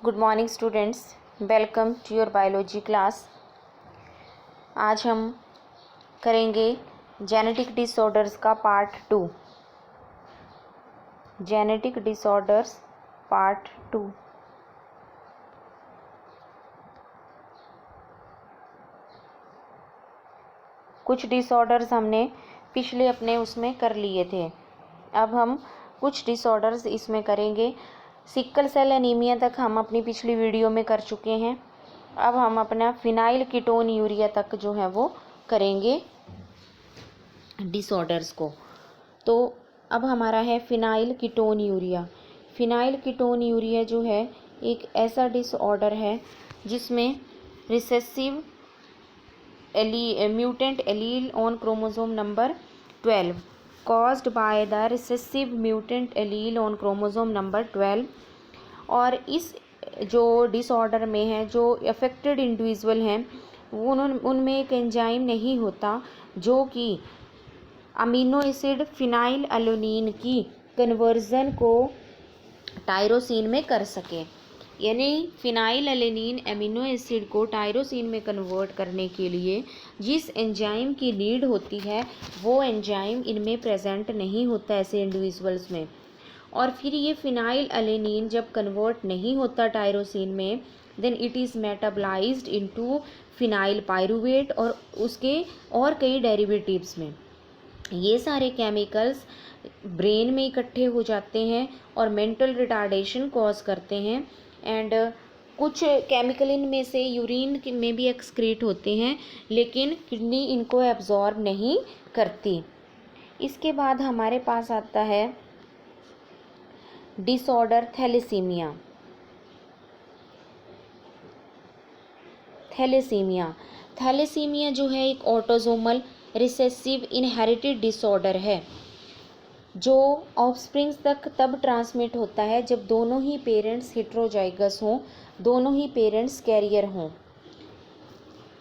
Good morning students, welcome to your biology class. आज हम करेंगे जेनेटिक डिसऑर्डर्स का पार्ट 2। Genetic disorders part 2। कुछ डिसऑर्डर्स हमने पिछले अपने उसमें कर लिए थे। अब हम कुछ डिसऑर्डर्स इसमें करेंगे। सिकल सेल एनीमिया तक हम अपनी पिछली वीडियो में कर चुके हैं। अब हम अपना फिनाइल कीटोन यूरिया तक जो है वो करेंगे डिसऑर्डर्स को। तो अब हमारा है phenyl ketone urea. Phenyl ketone urea जो है एक ऐसा डिसऑर्डर है जिसमें recessive mutant allele on chromosome number 12 caused by the recessive mutant allele on chromosome number 12। और इस जो डिसऑर्डर में है जो अफेक्टेड इंडिविजुअल हैं वो उनमें एक एंजाइम नहीं होता जो कि अमीनो एसिड फिनाइल एलानिन की कन्वर्जन को टायरोसिन में कर सके। यानी फिनाइल एलानिन एमिनो एसिड को टायरोसिन में कन्वर्ट करने के लिए जिस एंजाइम की नीड होती है वो एंजाइम इनमें प्रेजेंट नहीं होता ऐसे इंडिविजुअल्स में। और फिर ये फिनाइल एलानिन जब कन्वर्ट नहीं होता टायरोसिन में, then it is metabolised into phenyl pyruvate और उसके और कई डेरिवेटिव्स में। ये सारे केमिकल्स ब्रेन में इकट्ठे हो जाते हैं और मेंटल रिटार्डेशन कॉज करते हैं। एंड कुछ केमिकल इनमें से यूरिन में भी एक्सक्रीट होते हैं, लेकिन किडनी इनको एब्जॉर्ब नहीं करती। इसके बाद हमारे पास आता है डिसऑर्डर थैलेसीमिया। थैलेसीमिया जो है एक ऑटोसोमल रिसेसिव इनहेरिटेड डिसऑर्डर है जो ऑफस्प्रिंग्स तक तब ट्रांसमिट होता है जब दोनों ही पेरेंट्स हेटेरोजाइगस हों, दोनों ही पेरेंट्स कैरियर हों।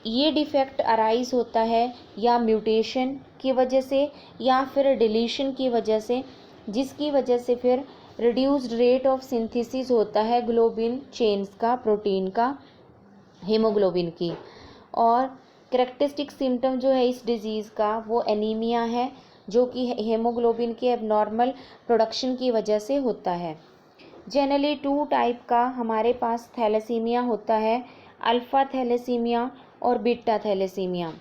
ये डिफेक्ट अराइज होता है या म्यूटेशन की वजह से या फिर डिलीशन की वजह से, जिसकी वजह से फिर रिड्यूस्ड रेट ऑफ सिंथेसिस होता है ग्लोबिन चेन्स का, प्रोटीन का, हीमोग्लोबिन की। और कैरेक्टरिस्टिक सिम्टम जो है इस डिजीज़ का वो एनीमिया है जो कि हीमोग्लोबिन के एबनॉर्मल प्रोडक्शन की वजह से होता है। जनरली 2 टाइप का हमारे पास थैलेसीमिया होता है, अल्फ़ा थैलेसीमिया और बीटा थैलेसीमिया।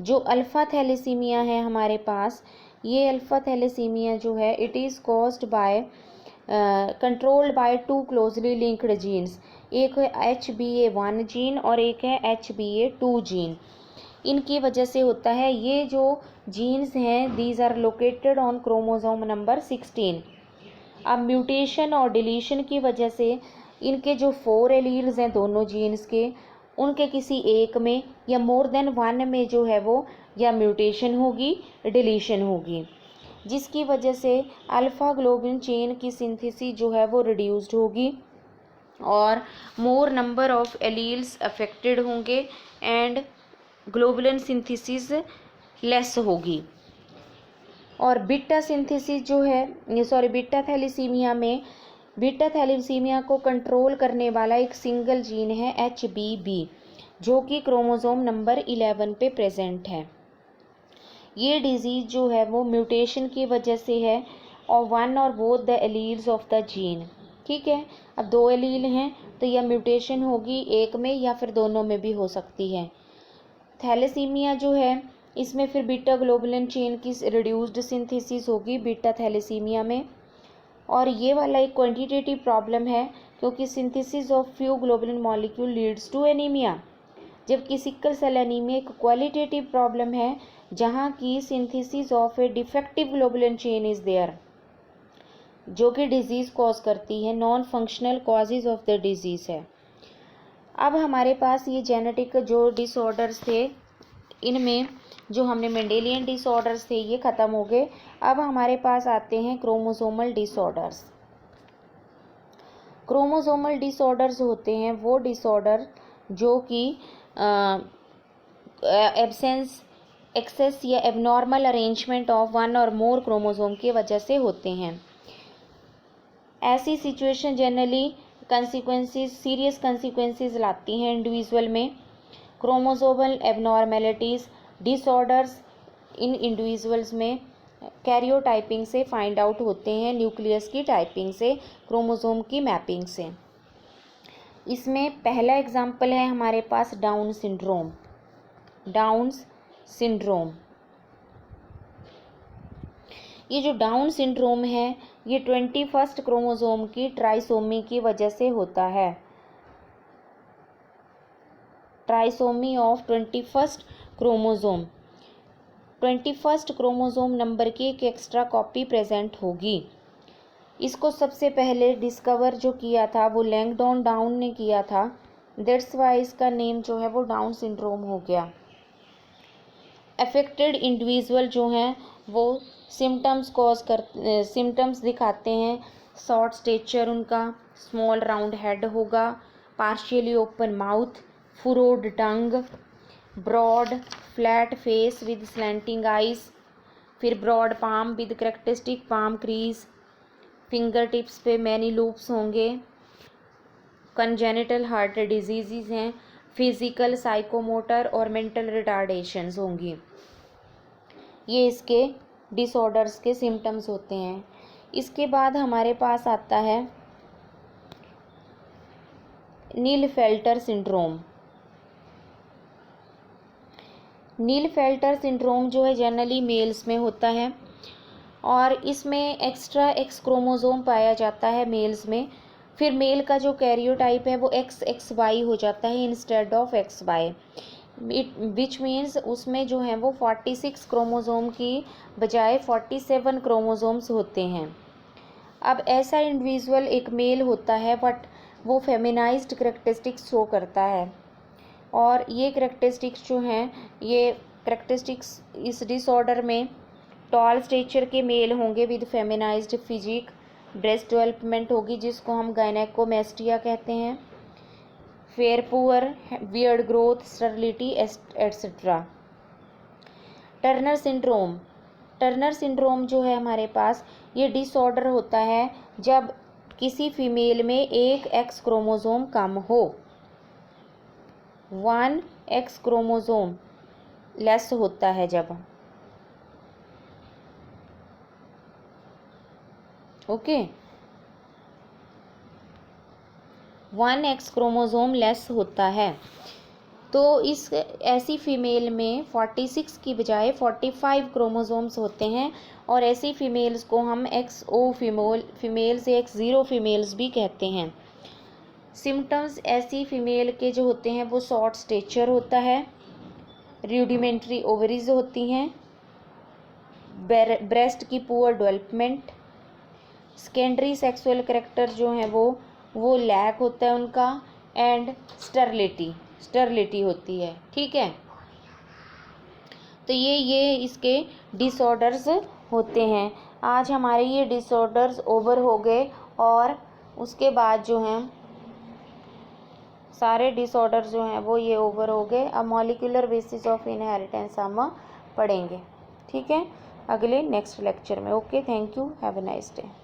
जो अल्फ़ा थैलेसीमिया है हमारे पास, ये अल्फ़ा थैलेसीमिया जो है it is caused by controlled by 2 closely linked genes. एक है HBA1 जीन और एक है HBA2 जीन। इनकी वजह से होता है। ये जो जीन्स हैं these are located on chromosome number 16। अब म्यूटेशन और डिलीशन की वजह से इनके जो 4 एलील्स हैं दोनों जीन्स के, उनके किसी एक में या मोर देन 1 में जो है वो या म्यूटेशन होगी, डिलीशन होगी, जिसकी वजह से अल्फ़ा ग्लोबिन चेन की सिंथेसिस जो है वो रिड्यूस्ड होगी और मोर नंबर ऑफ एलील्स अफेक्टेड होंगे एंड ग्लोबुलिन सिंथेसिस लेस होगी। और बीटा सिंथेसिस जो है बीटा थैलेसीमिया को कंट्रोल करने वाला एक सिंगल जीन है HBB जो कि क्रोमोसोम नंबर 11 पे प्रेजेंट है। ये डिजीज़ जो है वो म्यूटेशन की वजह से है और 1 और both the alleles of the gene. ठीक है, अब 2 एलील हैं तो यह म्यूटेशन होगी एक में या फिर दोनों में भी हो सकती है। थैलेसीमिया जो है इसमें फिर बीटा ग्लोबुलिन चेन की रिड्यूस्ड सिंथेसिस होगी बीटा थैलेसीमिया में। और ये वाला एक क्वांटिटेटिव प्रॉब्लम है क्योंकि synthesis of few globulin molecule leads to anaemia, जबकि सिकल सेल एनीमिया एक क्वालिटेटिव प्रॉब्लम है जहाँ की synthesis of a defective globulin chain is there जो कि डिजीज़ कॉज करती है। Non functional causes of the disease है। अब हमारे पास ये जेनेटिक जो डिसऑर्डर्स थे इनमें जो हमने मेंडेलियन डिसऑर्डर्स थे ये ख़त्म हो गए। अब हमारे पास आते हैं क्रोमोसोमल डिसऑर्डर्स। क्रोमोसोमल डिसऑर्डर्स होते हैं वो डिसऑर्डर जो कि एब्सेंस, एक्सेस या एबनॉर्मल अरेंजमेंट ऑफ 1 और मोर क्रोमोसोम की वजह से होते हैं। ऐसी सिचुएशन जनरली सीरियस कंसिक्वेंसेस लाती हैं इंडिविजुअल में। क्रोमोसोमल एबनॉर्मेलिटीज़ डिसऑर्डर्स इन इंडिविजुअल्स में कैरियोटाइपिंग से फाइंड आउट होते हैं, न्यूक्लियस की टाइपिंग से, क्रोमोसोम की मैपिंग से। इसमें पहला एग्जाम्पल है हमारे पास डाउन सिंड्रोम। ये जो डाउन सिंड्रोम है ये 21 क्रोमोसोम की ट्राइसोमी की वजह से होता है। Trisomy of 21 chromosome, 21 chromosome number की एक एक्स्ट्रा कॉपी प्रेजेंट होगी। इसको सबसे पहले डिस्कवर जो किया था वो लैंगडॉन डाउन ने किया था, दैट्स वाई इसका नेम जो है वो डाउन सिंड्रोम हो गया। अफेक्टेड इंडिविजुअल जो हैं वो सिम्टम्स दिखाते हैं। शॉर्ट स्टेचर उनका, स्मॉल राउंड हेड होगा, partially open mouth, furrowed tongue, broad flat face with slanting eyes, फिर broad palm with characteristic palm crease, finger tips पे मैनी लूप्स होंगे, कंजेनिटल हार्ट डिजीज़ हैं, फिजिकल, साइकोमोटर और mental retardations होंगी। ये इसके disorders के सिम्टम्स होते हैं। इसके बाद हमारे पास आता है नीलफेल्टर सिंड्रोम। नीलफेल्टर सिंड्रोम जो है जनरली मेल्स में होता है और इसमें एक्स्ट्रा एक्स क्रोमोसोम पाया जाता है मेल्स में। फिर मेल का जो कैरियोटाइप है वो XXY हो जाता है instead of XY, which means उसमें जो है वो 46 क्रोमोसोम की बजाय 47 क्रोमोसोम्स होते हैं। अब ऐसा इंडिविजुअल एक मेल होता है बट वो फेमिनाइज्ड करेक्टरिस्टिक्स शो करता है और ये करेक्टरिस्टिक्स जो हैं ये करेक्टरिस्टिक्स इस डिसऑर्डर में टॉल स्टेचर के मेल होंगे with feminised physique, breast development होगी जिसको हम गायनेकोमेस्टिया कहते हैं, fair poor, beard growth, sterility etcetera. Turner syndrome जो है हमारे पास ये डिसऑर्डर होता है जब किसी फीमेल में एक एक्स क्रोमोसोम कम हो, 1 एक्स क्रोमोसोम लेस होता है जब, ओके 1 एक्स क्रोमोसोम लेस होता है। तो इस ऐसी फीमेल में 46 की बजाय 45 क्रोमोसोम्स होते हैं और ऐसी फीमेल्स को हम XO फीमेल्स या X0 फीमेल्स भी कहते हैं। सिम्टम्स ऐसी फीमेल के जो होते हैं वो शॉर्ट स्टेचर होता है, रूडिमेंट्री ओवरीज होती हैं, ब्रेस्ट की poor development, secondary sexual character जो है वो लैक होता है उनका, एंड स्टरलिटी होती है। ठीक है, तो ये इसके डिसऑर्डर्स होते हैं। आज हमारे ये डिसऑर्डर्स ओवर हो गए और उसके बाद जो हैं सारे डिसऑर्डर्स जो हैं वो ये ओवर हो गए। अब मॉलिक्यूलर बेसिस ऑफ इनहेरिटेंस हम पढ़ेंगे, ठीक है, अगले नेक्स्ट लेक्चर में। Okay, thank you, have a nice day.